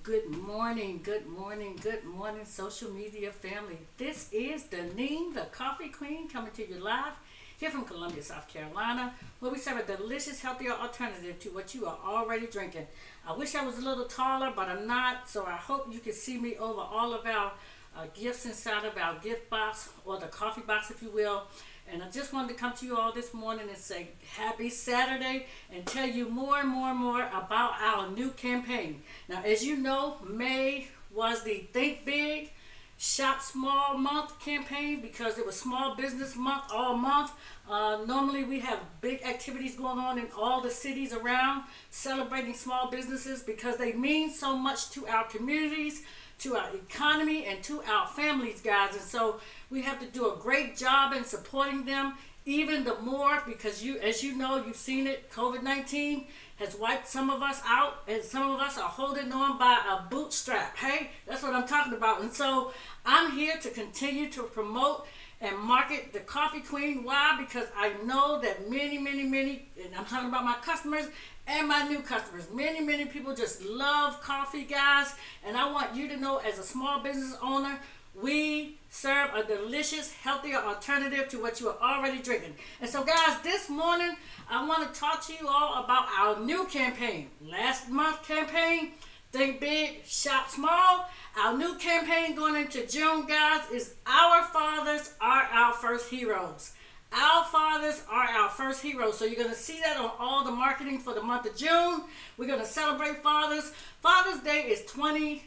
Good morning, social media family. This is Deneen, the Coffee Queen, coming to you live here from Columbia, South Carolina, where we serve a delicious, healthier alternative to what you are already drinking. I wish I was a little taller, but I'm not, so I hope you can see me over all of our gifts inside of our gift box, or the coffee box, if you will. And I just wanted to come to you all this morning and say happy Saturday and tell you more about our new campaign. Now, as you know, May was the Think Big, Shop Small month campaign because it was Small Business Month all month. Normally we have big activities going on in all the cities around celebrating small businesses because they mean so much to our communities, to our economy, and to our families, guys. And so we have to do a great job in supporting them even the more because as you know, you've seen it, COVID-19 has wiped some of us out, and some of us are holding on by a bootstrap. Hey, that's what I'm talking about. And so I'm here to continue to promote and market the Coffee Queen. Why? Because I know that many, and I'm talking about my customers and my new customers, many people just love coffee, guys. And I want you to know, as a small business owner, we serve a delicious, healthier alternative to what you are already drinking. And so, guys, this morning I want to talk to you all about our new campaign. Last month campaign, Think Big, Shop Small. Our new campaign going into June, guys, is Our Fathers Are Our First Heroes. Our fathers are our first heroes. So you're going to see that on all the marketing for the month of June. We're going to celebrate fathers. Father's Day is 20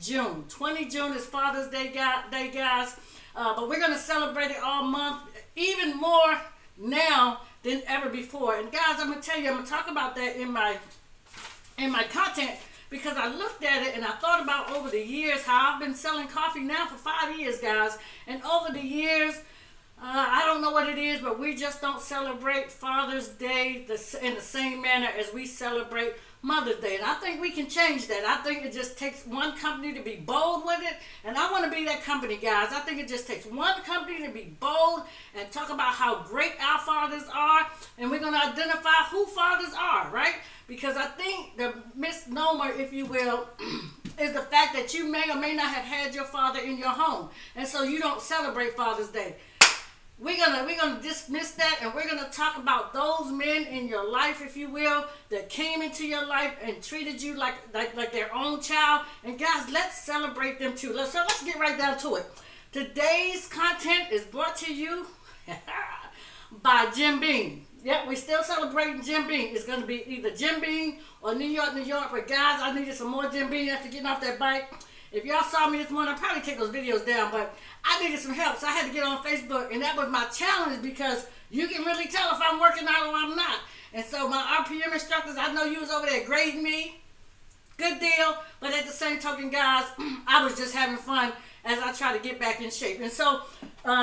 June. 20 June is Father's Day, guys. But we're going to celebrate it all month, even more now than ever before. And guys, I'm going to tell you, I'm going to talk about that in my content, because I looked at it and I thought about over the years how I've been selling coffee now for 5 years, guys. And over the years, I don't know what it is, but we just don't celebrate Father's Day in the same manner as we celebrate Mother's Day. And I think we can change that. I think it just takes one company to be bold with it. And I want to be that company, guys. I think it just takes one company to be bold and talk about how great our fathers are. And we're going to identify who fathers are, right? Because I think the misnomer, if you will, is the fact that you may or may not have had your father in your home. And so you don't celebrate Father's Day. We're gonna dismiss that, and we're gonna talk about those men in your life, if you will, that came into your life and treated you like their own child. And guys, let's celebrate them too. Let's get right down to it. Today's content is brought to you by Jim Beam. Yep, we're still celebrating Jim Beam. It's gonna be either Jim Beam or New York. But guys, I needed some more Jim Beam after getting off that bike. If y'all saw me this morning, I'd probably take those videos down, but I needed some help, so I had to get on Facebook, and that was my challenge because you can really tell if I'm working out or I'm not. And so my RPM instructors, I know you was over there grading me. Good deal. But at the same token, guys, I was just having fun as I try to get back in shape. And so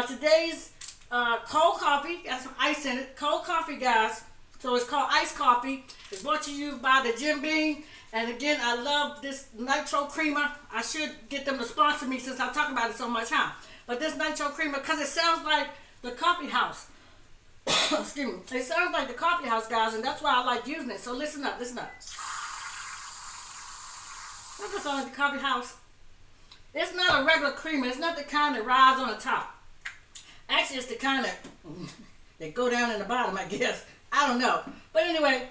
today's cold coffee, got some ice in it. Cold coffee, guys. So it's called iced coffee. It's brought to you by the Jim Beam. And again, I love this nitro creamer. I should get them to sponsor me since I talk about it so much, huh? But this nitro creamer, because it sounds like the coffee house. Excuse me. It sounds like the coffee house, guys, and that's why I like using it. So listen up, listen up. Doesn't sound like the coffee house. It's not a regular creamer. It's not the kind that rides on the top. Actually, it's the kind that go down in the bottom, I guess. I don't know. But anyway,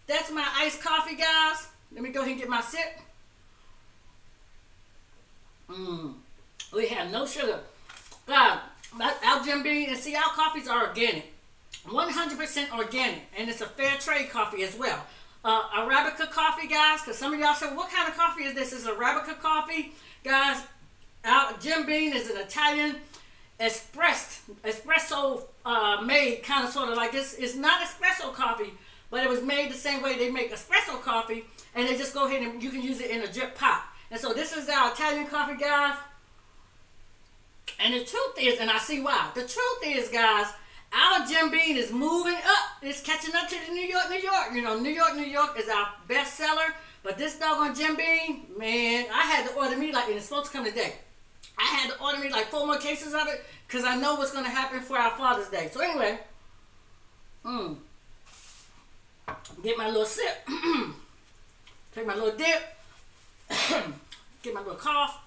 that's my iced coffee, guys. Let me go ahead and get my sip. We have no sugar. God, our Jim Beam, and see, our coffees are organic. 100% organic. And it's a fair trade coffee as well. Arabica coffee, guys, because some of y'all said, what kind of coffee is this? It's Arabica coffee. Guys, our Jim Beam is an Italian espresso made kind of sort of like this. It's not espresso coffee, but it was made the same way they make espresso coffee, and they just go ahead and you can use it in a drip pot. And so this is our Italian coffee, guys. And the truth is, and I see why. The truth is, guys, our Jim Beam is moving up. It's catching up to the New York. You know, New York is our best seller. But this doggone Jim Beam, man, I had to order me like, and it's supposed to come today. I had to order me like 4 more cases of it because I know what's going to happen for our Father's Day. So anyway, get my little sip. Take my little dip. Get my little cough.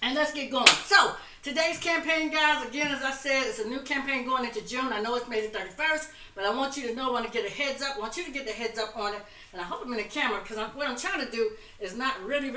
And let's get going. So, today's campaign, guys, again, as I said, it's a new campaign going into June. I know it's May the 31st, but I want you to know, I want to get a heads up. I want you to get the heads up on it. And I hope I'm in the camera, because what I'm trying to do is not really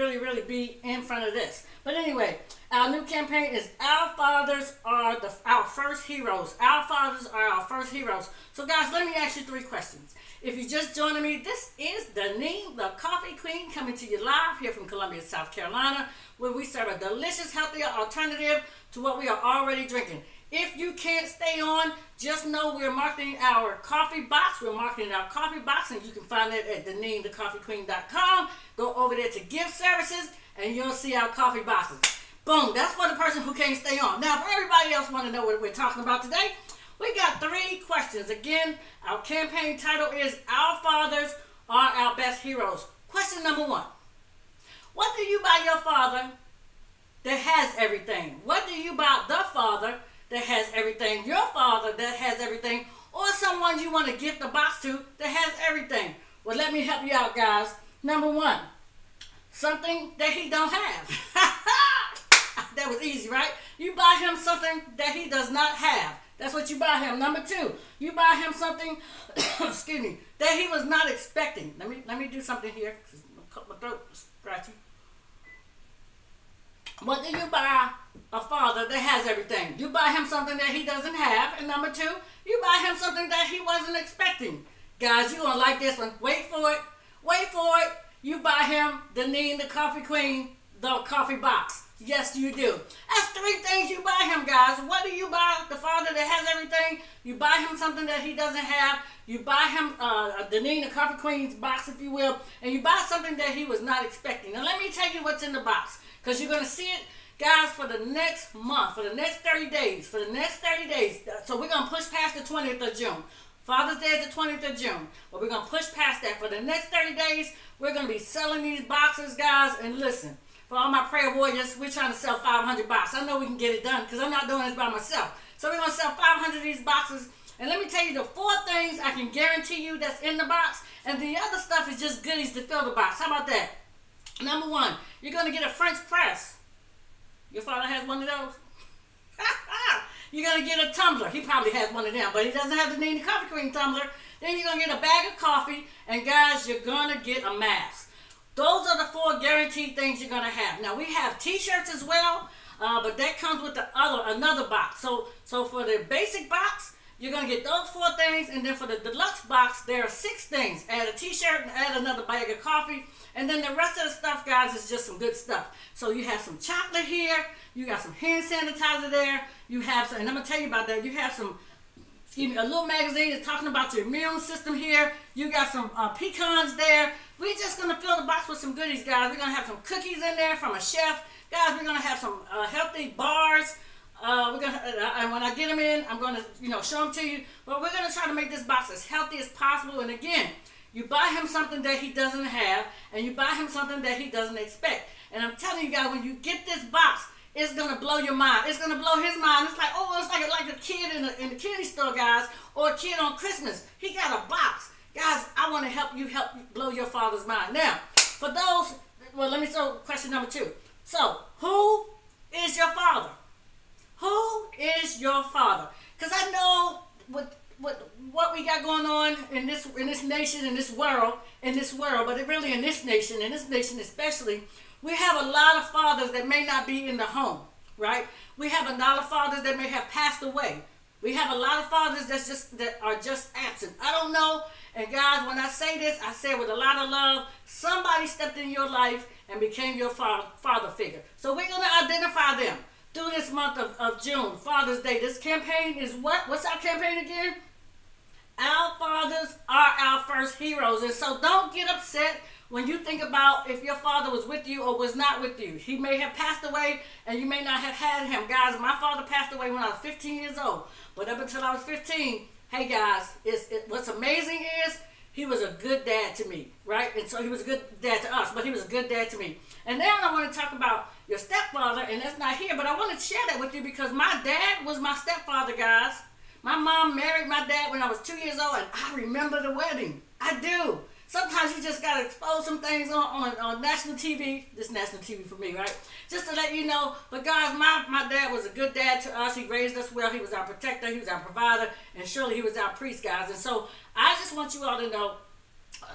be in front of this. But anyway, our new campaign is Our Fathers Are Our First Heroes. Our Fathers Are Our First Heroes. So, guys, let me ask you 3 questions. If you're just joining me, this is Deneen, the Coffee Queen, coming to you live here from Columbia, South Carolina, where we serve a delicious, healthier alternative to what we are already drinking. If you can't stay on, just know we're marketing our coffee box. We're marketing our coffee box, and you can find it at DeneenTheCoffeeQueen.com. Go over there to gift services, and you'll see our coffee boxes. Boom, that's for the person who can't stay on. Now, for everybody else want to know what we're talking about today, we got 3 questions. Again, our campaign title is Our Fathers Are Our Best Heroes. Question number 1. What do you buy your father that has everything? What do you buy the father that has everything? Your father that has everything, or someone you want to gift a box to that has everything? Well, let me help you out, guys. Number 1, something that he don't have. That was easy, right? You buy him something that he does not have. That's what you buy him. Number 2, you buy him something, excuse me, that he was not expecting. Let me do something here, because my throat is scratchy. What do you buy a father that has everything? You buy him something that he doesn't have. And number 2, you buy him something that he wasn't expecting. Guys, you're going to like this one. Wait for it. Wait for it. You buy him Deneen, the Coffee Queen, the coffee box. Yes, you do. That's 3 things you buy him, guys. What do you buy the father that has everything? You buy him something that he doesn't have. You buy him a Deneen, the Coffee Queen's box, if you will. And you buy something that he was not expecting. Now, let me tell you what's in the box, because you're going to see it, guys, for the next month, for the next 30 days, So we're going to push past the 20th of June. Father's Day is the 20th of June. But we're going to push past that. For the next 30 days, we're going to be selling these boxes, guys. And listen, for all my prayer warriors, we're trying to sell 500 boxes. I know we can get it done, because I'm not doing this by myself. So we're going to sell 500 of these boxes. And let me tell you the 4 things I can guarantee you that's in the box. And the other stuff is just goodies to fill the box. How about that? Number 1, you're going to get a French press. Your father has one of those? You're going to get a tumbler. He probably has one of them, but he doesn't have the Deneen, the Coffee Queen tumbler. Then you're going to get a bag of coffee. And guys, you're going to get a mask. Those are the 4 guaranteed things you're going to have. Now, we have t-shirts as well, but that comes with another box. So for the basic box, you're going to get those 4 things. And then for the deluxe box, there are 6 things. Add a t-shirt and add another bag of coffee. And then the rest of the stuff, guys, is just some good stuff. So you have some chocolate here. You got some hand sanitizer there. You have some, and I'm going to tell you about that. You have some, excuse me, a little magazine that's talking about your immune system here. You got some pecans there. We're just going to fill the box with some goodies, guys. We're going to have some cookies in there from a chef. Guys, we're going to have some healthy bars. And when I get them in, I'm going to, show them to you. But we're going to try to make this box as healthy as possible. And again, you buy him something that he doesn't have, and you buy him something that he doesn't expect. And I'm telling you guys, when you get this box, it's going to blow your mind. It's going to blow his mind. It's like, oh, it's like a kid in the candy store, guys, or a kid on Christmas. He got a box. Guys, I want to help you blow your father's mind. Now, for those, well, let me start with question number 2. So, who is your father? Who is your father? Because I know what we got going on in this nation, in this world, but it really in this nation especially, we have a lot of fathers that may not be in the home, right? We have a lot of fathers that may have passed away. We have a lot of fathers that are just absent. I don't know. And guys, when I say this, I say it with a lot of love. Somebody stepped in your life and became your father figure. So we're going to identify them through this month of June, Father's Day. This campaign is what? What's our campaign again? Our fathers are our first heroes. And so don't get upset when you think about if your father was with you or was not with you. He may have passed away and you may not have had him. Guys, my father passed away when I was 15 years old. But up until I was 15, hey guys, what's amazing is he was a good dad to me, right? And so he was a good dad to us, but he was a good dad to me. And now I want to talk about your stepfather, and that's not here, but I want to share that with you because my dad was my stepfather, guys. My mom married my dad when I was 2 years old, and I remember the wedding. I do. sometimes you just gotta expose some things on national TV. This national TV for me, right? Just to let you know. But guys, my dad was a good dad to us. He raised us well. He was our protector. He was our provider, and surely he was our priest, guys. And so I just want you all to know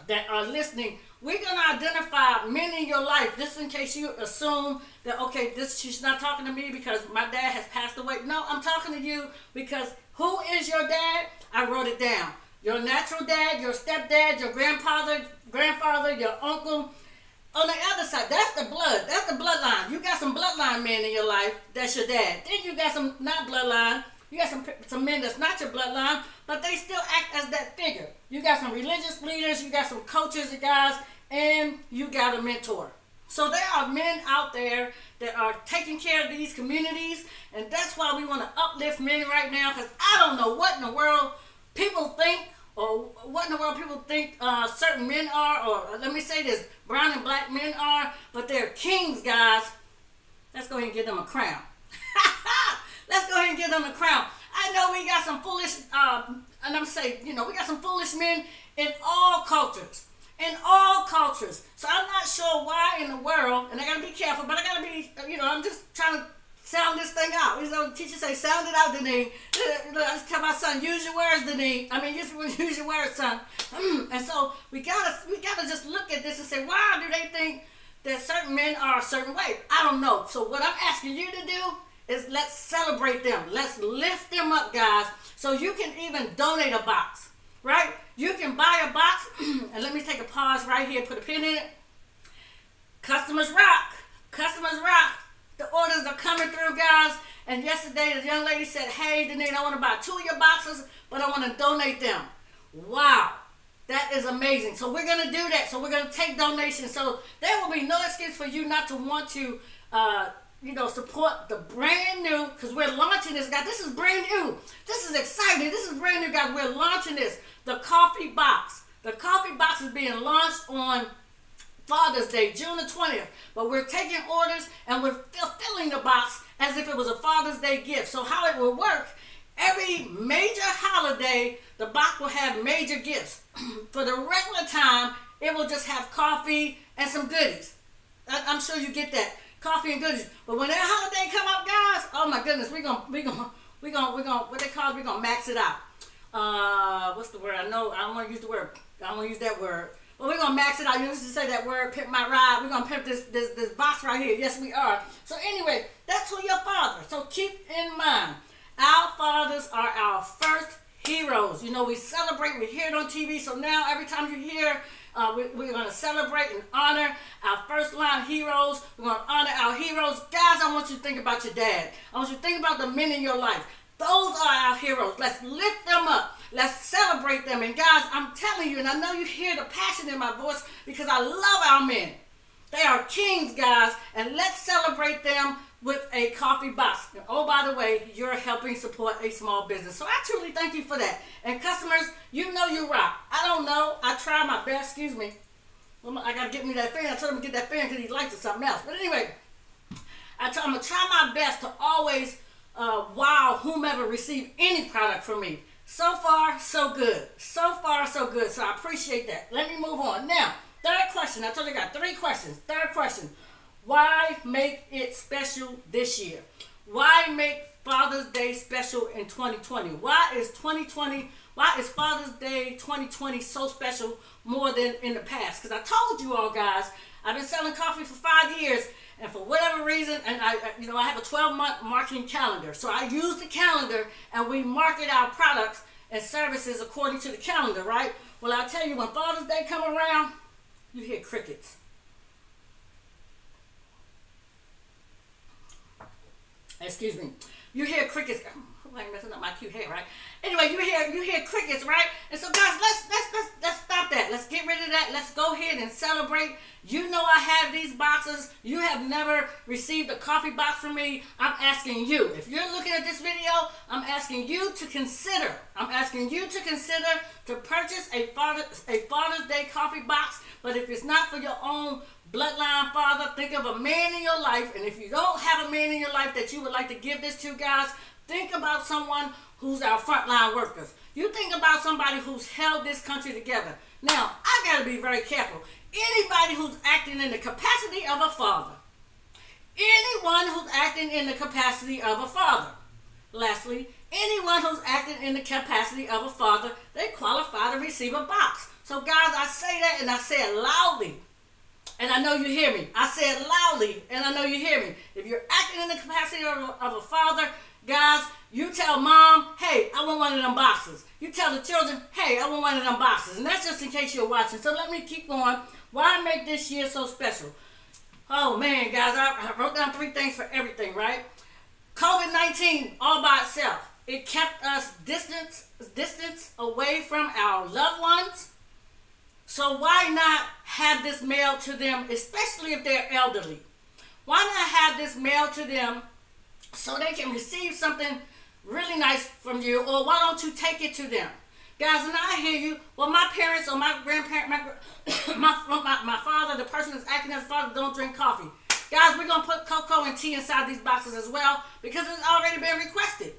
that are listening, we're going to identify men in your life, just in case you assume that, okay, she's not talking to me because my dad has passed away. No, I'm talking to you because who is your dad? I wrote it down. Your natural dad, your stepdad, your grandfather, your uncle. On the other side, that's the blood. That's the bloodline. You got some bloodline men in your life. That's your dad. Then you got some not bloodline. You got some men that's not your bloodline, but they still act as that figure. You got some religious leaders, you got some coaches and guys, and you got a mentor. So there are men out there that are taking care of these communities, and that's why we want to uplift men right now, because I don't know what in the world people think, or what in the world people think certain men are, or let me say this, brown and black men are, but they're kings, guys. Let's go ahead and give them a crown. Let's go ahead and give them a crown. I know we got some foolish, and I'm saying, we got some foolish men in all cultures. In all cultures. So I'm not sure why in the world, and I got to be careful, but I got to be, I'm just trying to sound this thing out. The teacher say, sound it out, Denise. I just tell my son, use your words, Denise. Use your words, son. And so we gotta just look at this and say, why do they think that certain men are a certain way? I don't know. So what I'm asking you to do is let's celebrate them. Let's lift them up, guys. So you can even donate a box, right? You can buy a box, and let me take a pause right here, put a pin in it. Customers rock. Customers rock. The orders are coming through, guys. And yesterday, the young lady said, hey, Denise, I want to buy 2 of your boxes, but I want to donate them. Wow. That is amazing. So we're going to do that. So we're going to take donations. So there will be no excuse for you not to want to support the brand new, because we're launching this, guys. This is brand new. This is exciting. This is brand new, guys. We're launching this. The coffee box. The coffee box is being launched on Father's Day, June the 20th. But we're taking orders and we're filling the box as if it was a Father's Day gift. So how it will work, every major holiday, the box will have major gifts. For the regular time, it will just have coffee and some goodies. I'm sure you get that. Coffee and goodies. But when that holiday come up, guys, oh my goodness, we're gonna what they call it, we're gonna max it out. What's the word? I don't want to use the word. I don't want to use that word. But we're gonna max it out. You used to say that word, pimp my ride. We're gonna pimp this box right here. Yes, we are. So anyway, that's who your father. So keep in mind, our fathers are our first heroes. We celebrate. We hear it on TV. So now every time you hear, we're going to celebrate and honor our first line heroes. We're going to honor our heroes. Guys, I want you to think about your dad. I want you to think about the men in your life. Those are our heroes. Let's lift them up. Let's celebrate them. And guys, I'm telling you, and I know you hear the passion in my voice because I love our men. They are kings, guys, and let's celebrate them with a coffee box. And oh, by the way, you're helping support a small business. So I truly thank you for that. And customers, you rock. I don't know. I try my best. Excuse me. I got to get me that fan. I told him to get that fan because he likes it something else. But anyway, I'm going to try my best to always wow whomever receive any product from me. So far, so good. So far, so good. So I appreciate that. Let me move on. Now, third question. I told you I got 3 questions. Third question. Why make it special this year? Why make Father's Day special in 2020? Why is Father's Day 2020 so special more than in the past? Because I told you all, guys, I've been selling coffee for 5 years, and for whatever reason, and I have a 12-month marketing calendar. So I use the calendar, and we market our products and services according to the calendar, right? Well, I'll tell you, when Father's Day come around, you hear crickets. Excuse me. You hear crickets. I ain't messing up my cute hair, right? Anyway, you hear crickets, right? And so, guys, let's stop that. Let's get rid of that. Let's go ahead and celebrate. I have these boxes. You have never received a coffee box from me. I'm asking you. If you're looking at this video, I'm asking you to consider. To purchase a Father's Day coffee box. But if it's not for your own bloodline father, think of a man in your life. And if you don't have a man in your life that you would like to give this to, guys, think about someone who's our frontline workers. You think about somebody who's held this country together. Now, I got to be very careful. Anybody who's acting in the capacity of a father. Anyone who's acting in the capacity of a father. Lastly, anyone who's acting in the capacity of a father, they qualify to receive a box. So guys, I say that and I say it loudly. And I know you hear me. I say it loudly and I know you hear me. If you're acting in the capacity of a father, guys, you tell mom, hey, I want one of them boxes. You tell the children, hey, I want one of them boxes. And that's just in case you're watching. So let me keep going. Why make this year so special? Oh man, guys, I wrote down 3 things for everything, right? COVID-19 all by itself. It kept us distance away from our loved ones. So why not have this mailed to them, especially if they're elderly? Why not have this mailed to them so they can receive something really nice from you? Or why don't you take it to them? Guys, and I hear you, well, my parents or my grandparents, my father, the person that's acting as a father, don't drink coffee. Guys, we're going to put cocoa and tea inside these boxes as well because it's already been requested.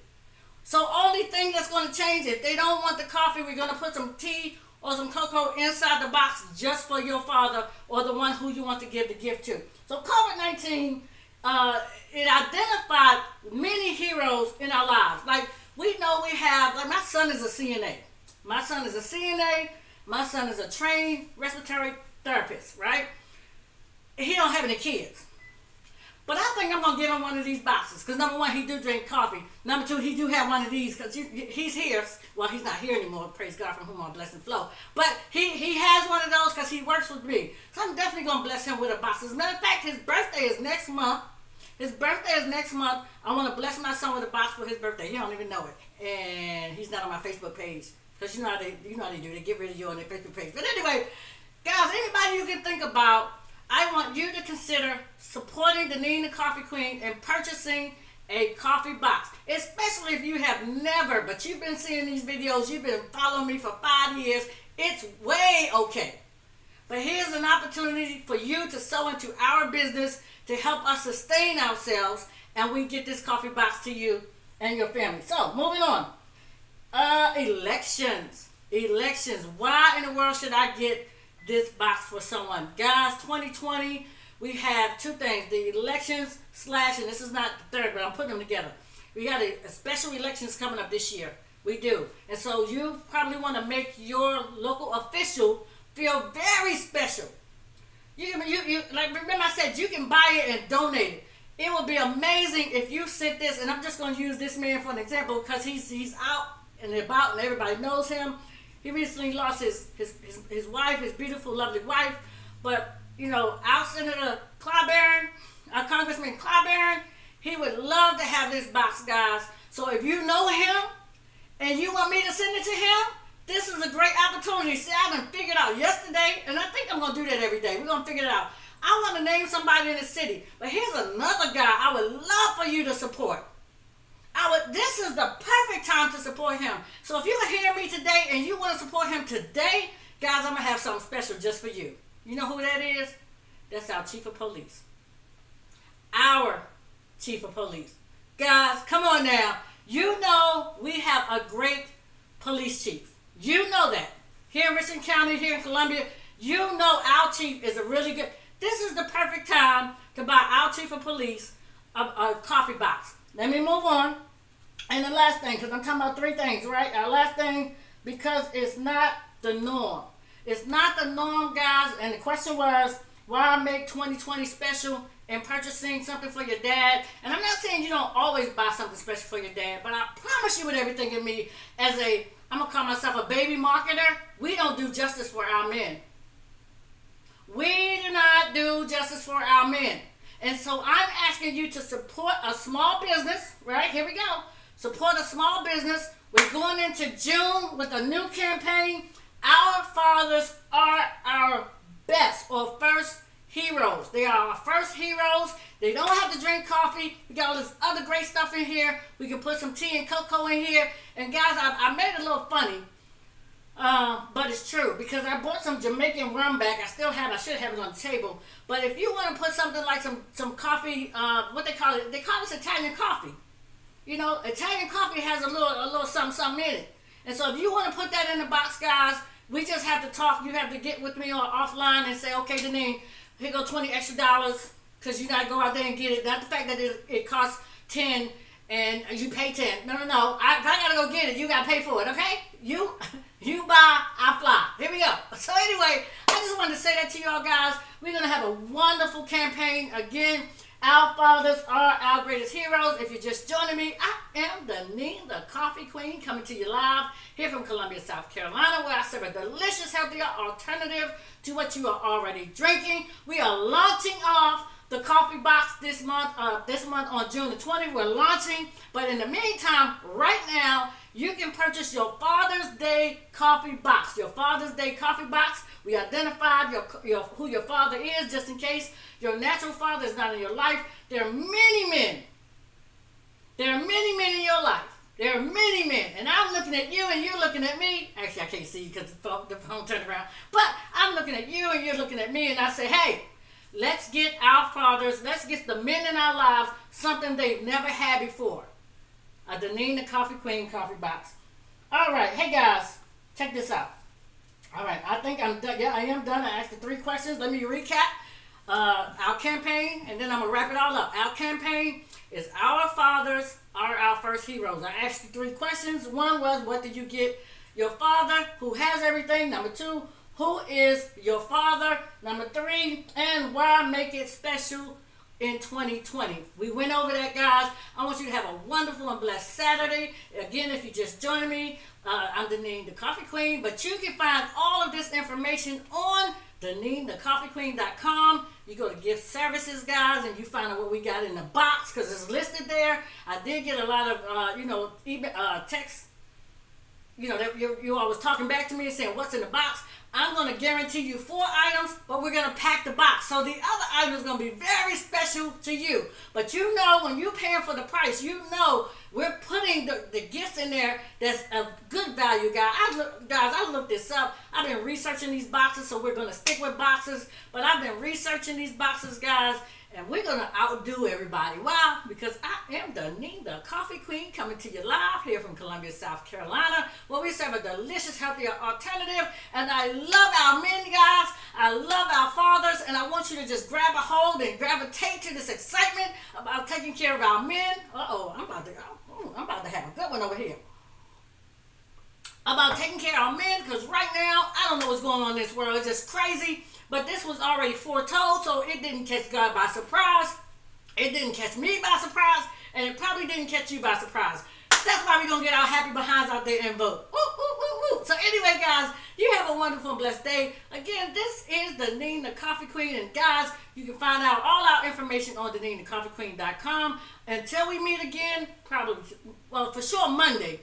So only thing that's going to change, if they don't want the coffee, we're going to put some tea or some cocoa inside the box just for your father or the one who you want to give the gift to. So COVID-19, it identified many heroes in our lives. Like we know we have, like my son is a CNA. My son is a CNA. My son is a trained respiratory therapist, right? He don't have any kids. But I think I'm going to give him one of these boxes because number 1, he do drink coffee. Number 2, he do have one of these because he's here. Well, he's not here anymore. Praise God, from whom all blessing flow. But he has one of those because he works with me. So I'm definitely going to bless him with a box. As a matter of fact, his birthday is next month. His birthday is next month. I want to bless my son with a box for his birthday. He don't even know it. And he's not on my Facebook page. Because you know how they do. They get rid of you on their Facebook page. But anyway, guys, anybody you can think about, I want you to consider supporting the Nina Coffee Queen and purchasing a coffee box. Especially if you have never, but you've been seeing these videos, you've been following me for 5 years, it's way okay. But here's an opportunity for you to sow into our business to help us sustain ourselves, and we get this coffee box to you and your family. So, moving on. Elections. Why in the world should I get this box for someone? Guys, 2020, we have 2 things. The elections / and this is not the third, but I'm putting them together. We got a special elections coming up this year. We do. And so you probably want to make your local official feel very special. You like remember I said you can buy it and donate it. It would be amazing if you sent this, and I'm just going to use this man for an example because he's out and about and everybody knows him. He recently lost his wife, his beautiful, lovely wife. But, you know, our Senator Clyburn, our Congressman Clyburn, he would love to have this box, guys. So if you know him and you want me to send it to him, this is a great opportunity. See, I done figured out yesterday, and I think I'm going to do that every day. We're going to figure it out. I want to name somebody in the city. But here's another guy I would love for you to support. This is the perfect time to support him. So if you're hearing me today and you want to support him today, guys, I'm going to have something special just for you. You know who that is? That's our Chief of Police. Our Chief of Police. Guys, come on now. You know we have a great police chief. You know that. Here in Richland County, here in Columbia, you know our chief is a really good. This is the perfect time to buy our Chief of Police a coffee box. Let me move on. And the last thing, because I'm talking about 3 things, right? Our last thing, because it's not the norm. It's not the norm, guys. And the question was, why make 2020 special in purchasing something for your dad? And I'm not saying you don't always buy something special for your dad, but I promise you with everything in me, as I'm going to call myself a baby marketer, we don't do justice for our men. We do not do justice for our men. And so I'm asking you to support a small business, right? Here we go. Support a small business. We're going into June with a new campaign. Our fathers are our best or first heroes. They are our first heroes. They don't have to drink coffee. We got all this other great stuff in here. We can put some tea and cocoa in here. And guys, I made it a little funny. But it's true because I bought some Jamaican rum back. I should have it on the table. But if you want to put something like some coffee, what they call it Italian coffee. You know, Italian coffee has a little something in it. And so if you want to put that in the box, guys, We just have to talk. You have to get with me on offline and say, okay, Deneen, here go $20 extra, because you got to go out there and get it. Not the fact that it costs 10 and you pay 10. No. If I got to go get it, you got to pay for it, okay? You buy, I fly. Here we go. So anyway, I just wanted to say that to y'all guys. We're going to have a wonderful campaign. Again, our fathers are our greatest heroes. If you're just joining me, I am Deneen, the Coffee Queen, coming to you live here from Columbia, South Carolina, where I serve a delicious, healthier alternative to what you are already drinking. We are launching off the coffee box this month on June the 20th. We're launching, but in the meantime, right now, you can purchase your Father's Day coffee box. Your Father's Day coffee box. We identified who your father is, just in case your natural father is not in your life. There are many men. There are many men in your life. There are many men. And I'm looking at you and you're looking at me. Actually, I can't see you because the phone turned around. But I'm looking at you and you're looking at me, and I say, hey, let's get our fathers, let's get the men in our lives something they've never had before. A Deneen the Coffee Queen coffee box. All right. Hey, guys. Check this out. All right. I think I'm done. Yeah, I am done. I asked the 3 questions. Let me recap our campaign, and then I'm going to wrap it all up. Our campaign is our fathers are our first heroes. I asked you 3 questions. One was, what did you get your father who has everything? Number 2, who is your father? Number 3, and why make it special in 2020. We went over that, guys. I want you to have a wonderful and blessed Saturday. Again, if you just joined me, I'm Deneen the Coffee Queen, but you can find all of this information on DeneenTheCoffeeQueen.com. You go to gift services, guys, and you find out what we got in the box, because it's listed there. I did get a lot of text, that you all was talking back to me and saying, what's in the box? I'm going to guarantee you 4 items, but we're going to pack the box. So the other item is going to be very special to you. But when you're paying for the price, we're putting the gifts in there that's of good value, guys. I looked this up. I've been researching these boxes, so we're going to stick with boxes. But I've been researching these boxes, guys, and we're going to outdo everybody. Why? Because I am Deneen, the Coffee Queen, coming to you live here from Columbia, South Carolina, where we serve a delicious, healthier alternative. And I love our men, guys. I love our fathers. And I want you to just grab a hold and gravitate to this excitement about taking care of our men. I'm about to have a good one over here. About taking care of our men, because right now, I don't know what's going on in this world. It's just crazy. But this was already foretold, so it didn't catch God by surprise. It didn't catch me by surprise, and it probably didn't catch you by surprise. That's why we're going to get our happy behinds out there and vote. Woo, woo, woo, woo. So anyway, guys, you have a wonderful and blessed day. Again, this is Deneen the Coffee Queen, and guys, you can find out all our information on DeneenTheCoffeeQueen.com. Until we meet again, for sure Monday.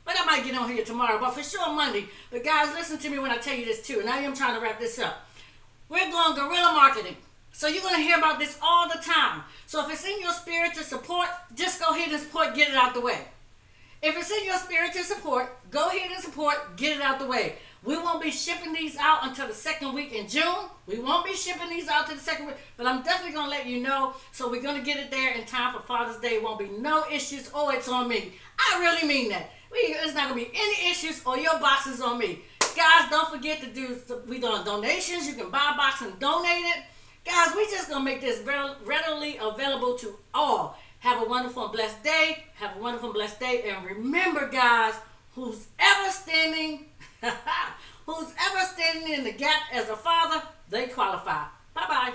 But I might get on here tomorrow, but for sure Monday. But guys, listen to me when I tell you this too, and I am trying to wrap this up. We're going guerrilla marketing. So you're going to hear about this all the time. So if it's in your spirit to support, just go ahead and support, get it out the way. If it's in your spirit to support, go ahead and support, get it out the way. We won't be shipping these out until the 2nd week in June. We won't be shipping these out to the 2nd week, but I'm definitely going to let you know. So we're going to get it there in time for Father's Day. Won't be no issues. Oh, it's on me. I really mean that. It's not going to be any issues or your box is on me. Guys, don't forget to we doing donations. You can buy a box and donate it. Guys, we just going to make this readily available to all. Have a wonderful and blessed day. Have a wonderful and blessed day. And remember, guys, who's ever standing in the gap as a father, they qualify. Bye-bye.